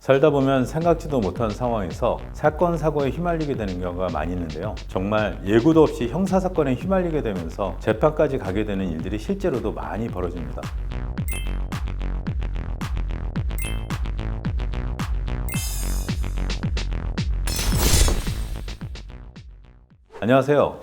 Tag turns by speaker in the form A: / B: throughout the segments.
A: 살다 보면 생각지도 못한 상황에서 사건, 사고에 휘말리게 되는 경우가 많이 있는데요. 정말 예고도 없이 형사사건에 휘말리게 되면서 재판까지 가게 되는 일들이 실제로도 많이 벌어집니다. 안녕하세요.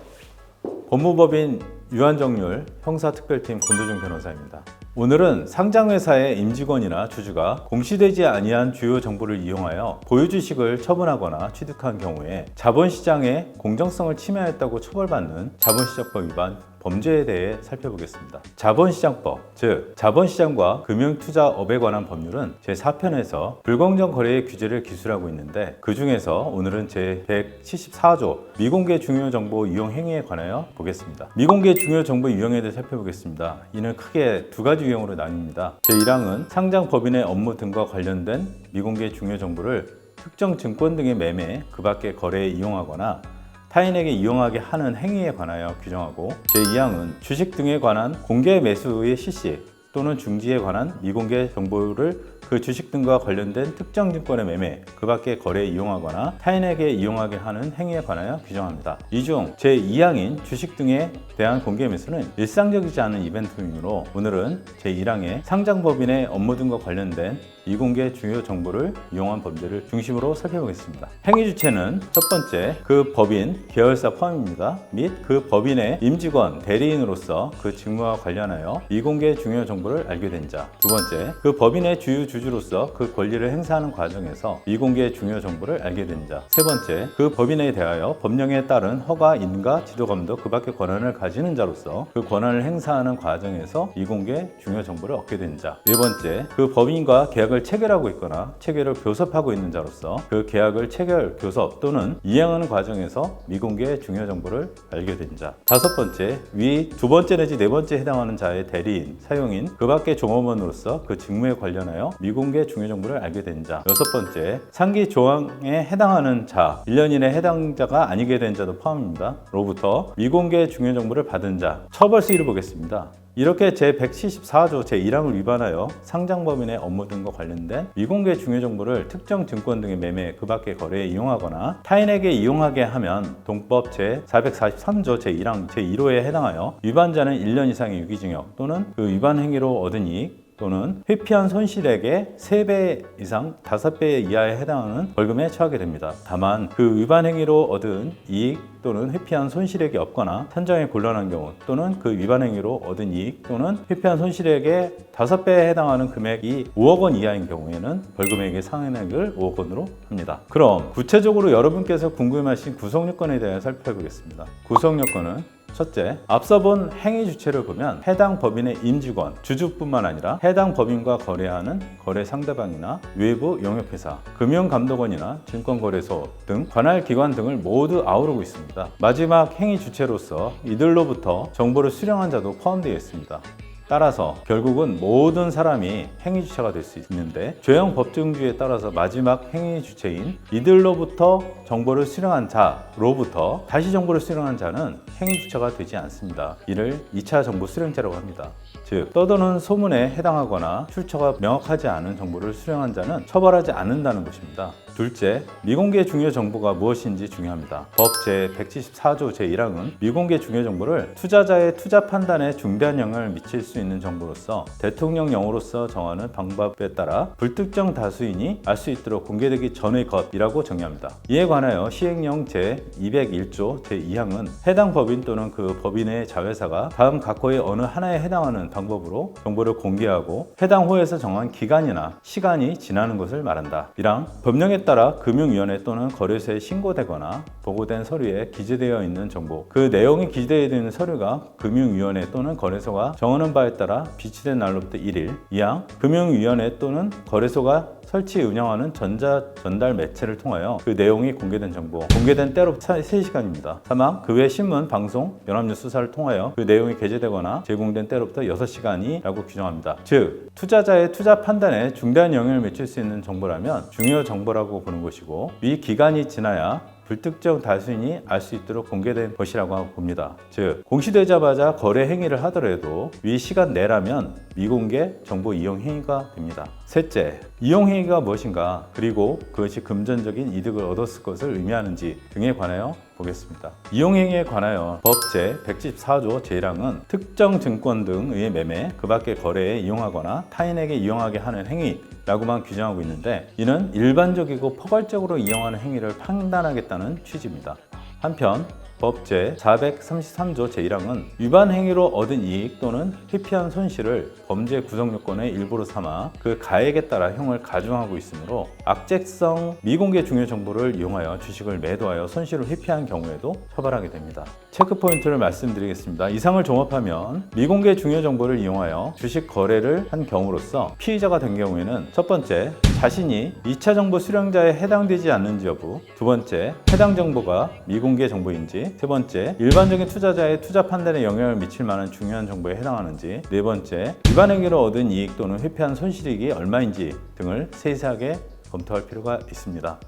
A: 법무법인 유한정률 형사특별팀 권도중 변호사입니다. 오늘은 상장회사의 임직원이나 주주가 공시되지 아니한 주요 정보를 이용하여 보유주식을 처분하거나 취득한 경우에 자본시장의 공정성을 침해했다고 처벌받는 자본시장법 위반 범죄에 대해 살펴보겠습니다. 자본시장법, 즉 자본시장과 금융투자업에 관한 법률은 제4편에서 불공정 거래의 규제를 기술하고 있는데, 그 중에서 오늘은 제174조 미공개 중요 정보 이용 행위에 관하여 보겠습니다. 미공개 중요 정보 이용에 대해 살펴보겠습니다. 이는 크게 두 가지 유형으로 나뉩니다. 제1항은 상장 법인의 업무 등과 관련된 미공개 중요 정보를 특정 증권 등의 매매, 그 밖의 거래에 이용하거나 타인에게 이용하게 하는 행위에 관하여 규정하고, 제2항은 주식 등에 관한 공개 매수의 실시 또는 중지에 관한 미공개 정보를 그 주식 등과 관련된 특정 증권의 매매, 그 밖의 거래에 이용하거나 타인에게 이용하게 하는 행위에 관하여 규정합니다. 이 중 제2항인 주식 등에 대한 공개 매수는 일상적이지 않은 이벤트이므로 오늘은 제1항의 상장법인의 업무 등과 관련된 미공개 중요 정보를 이용한 범죄를 중심으로 살펴보겠습니다. 행위 주체는 첫 번째, 그 법인, 계열사 포함입니다. 및 그 법인의 임직원, 대리인으로서 그 직무와 관련하여 미공개 중요 정보를 알게 된 자. 두 번째, 그 법인의 주주로서 그 권리를 행사하는 과정에서 미공개 중요 정보를 알게 된 자. 세 번째, 그 법인에 대하여 법령에 따른 허가, 인가, 지도감독, 그 밖의 권한을 가지는 자로서 그 권한을 행사하는 과정에서 미공개 중요 정보를 얻게 된 자. 네 번째, 그 법인과 계약을 체결하고 있거나 체결을 교섭하고 있는 자로서 그 계약을 체결, 교섭 또는 이행하는 과정에서 미공개 중요 정보를 알게 된 자. 다섯 번째, 위 두 번째 내지 네 번째 해당하는 자의 대리인, 사용인, 그 밖의 종업원으로서 그 직무에 관련하여 미공개 중요 정보를 알게 된 자. 여섯 번째, 상기 조항에 해당하는 자, 1년 이내 해당자가 아니게 된 자도 포함입니다. 로부터 미공개 중요 정보를 받은 자. 처벌 수위를 보겠습니다. 이렇게 제174조 제1항을 위반하여 상장법인의 업무 등과 관련된 미공개 중요 정보를 특정 증권 등의 매매, 그 밖의 거래에 이용하거나 타인에게 이용하게 하면 동법 제443조 제1항 제1호에 해당하여 위반자는 1년 이상의 유기징역 또는 그 위반 행위로 얻은 이익 또는 회피한 손실액의 3배 이상 5배 이하에 해당하는 벌금에 처하게 됩니다. 다만 그 위반 행위로 얻은 이익 또는 회피한 손실액이 없거나 산정에 곤란한 경우 또는 그 위반 행위로 얻은 이익 또는 회피한 손실액의 5배에 해당하는 금액이 5억 원 이하인 경우에는 벌금액의 상한액을 5억 원으로 합니다. 그럼 구체적으로 여러분께서 궁금하신 구성요건에 대해 살펴보겠습니다. 구성요건은 첫째, 앞서 본 행위 주체를 보면 해당 법인의 임직원, 주주뿐만 아니라 해당 법인과 거래하는 거래 상대방이나 외부 용역회사, 금융감독원이나 증권거래소 등 관할 기관 등을 모두 아우르고 있습니다. 마지막 행위 주체로서 이들로부터 정보를 수령한 자도 포함되어 있습니다. 따라서 결국은 모든 사람이 행위 주체가 될 수 있는데, 죄형 법정주의에 따라서 마지막 행위 주체인 이들로부터 정보를 수령한 자로부터 다시 정보를 수령한 자는 행위 주체가 되지 않습니다. 이를 2차 정보 수령죄라고 합니다. 즉, 떠도는 소문에 해당하거나 출처가 명확하지 않은 정보를 수령한 자는 처벌하지 않는다는 것입니다. 둘째, 미공개 중요 정보가 무엇인지 중요합니다. 법 제174조 제1항은 미공개 중요 정보를 투자자의 투자 판단에 중대한 영향을 미칠 수 있는 정보로서 대통령령으로서 정하는 방법에 따라 불특정 다수인이 알 수 있도록 공개되기 전의 것이라고 정의합니다. 이에 관하여 시행령 제201조 제2항은 해당 법인 또는 그 법인의 자회사가 다음 각호의 어느 하나에 해당하는 방법으로 정보를 공개하고 해당 호에서 정한 기간이나 시간이 지나는 것을 말한다. 이랑 법령에 따라 금융위원회 또는 거래소에 신고되거나 보고된 서류에 기재되어 있는 정보, 그 내용이 기재되어 있는 서류가 금융위원회 또는 거래소가 정하는 바에 따라 비치된 날로부터 1일, 이항 금융위원회 또는 거래소가 설치 운영하는 전달 매체를 통하여 그 내용이 공개된 정보, 공개된 때로부터 3시간입니다. 3항 그 외 신문, 방송, 연합뉴스 수사를 통하여 그 내용이 게재되거나 제공된 때로부터 6시간이라고 규정합니다. 즉, 투자자의 투자 판단에 중대한 영향을 미칠 수 있는 정보라면 중요 정보라고 보는 것이고, 위 기간이 지나야 불특정 다수인이 알 수 있도록 공개된 것이라고 봅니다. 즉, 공시되자마자 거래 행위를 하더라도 위 시간 내라면 미공개 정보 이용 행위가 됩니다. 셋째, 이용 행위가 무엇인가, 그리고 그것이 금전적인 이득을 얻었을 것을 의미하는지 등에 관하여 보겠습니다. 이용 행위에 관하여 법 제114조 제1항은 특정 증권 등의 매매, 그 밖의 거래에 이용하거나 타인에게 이용하게 하는 행위라고만 규정하고 있는데, 이는 일반적이고 포괄적으로 이용하는 행위를 판단하겠다는 취지입니다. 한편 법 제433조 제1항은 위반 행위로 얻은 이익 또는 회피한 손실을 범죄 구성 요건의 일부로 삼아 그 가액에 따라 형을 가중하고 있으므로 악재성 미공개 중요 정보를 이용하여 주식을 매도하여 손실을 회피한 경우에도 처벌하게 됩니다. 체크 포인트를 말씀드리겠습니다. 이상을 종합하면 미공개 중요 정보를 이용하여 주식 거래를 한 경우로서 피의자가 된 경우에는 첫 번째, 자신이 2차 정보 수령자에 해당되지 않는지 여부, 두 번째, 해당 정보가 미공개 정보인지, 세 번째, 일반적인 투자자의 투자 판단에 영향을 미칠 만한 중요한 정보에 해당하는지, 네 번째, 위반 행위로 얻은 이익 또는 회피한 손실액이 얼마인지 등을 세세하게 검토할 필요가 있습니다.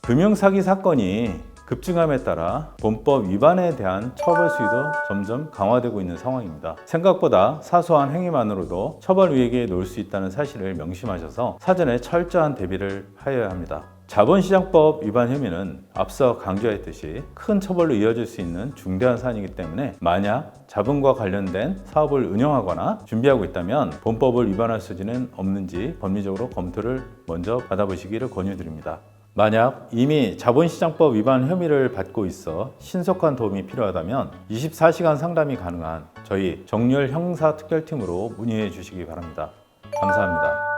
A: 금융사기 사건이 급증함에 따라 본법 위반에 대한 처벌 수위도 점점 강화되고 있는 상황입니다. 생각보다 사소한 행위만으로도 처벌 위기에 놓일 수 있다는 사실을 명심하셔서 사전에 철저한 대비를 하여야 합니다. 자본시장법 위반 혐의는 앞서 강조했듯이 큰 처벌로 이어질 수 있는 중대한 사안이기 때문에 만약 자본과 관련된 사업을 운영하거나 준비하고 있다면 본법을 위반할 소지는 없는지 법리적으로 검토를 먼저 받아보시기를 권유드립니다. 만약 이미 자본시장법 위반 혐의를 받고 있어 신속한 도움이 필요하다면 24시간 상담이 가능한 저희 정률 형사특별팀으로 문의해 주시기 바랍니다. 감사합니다.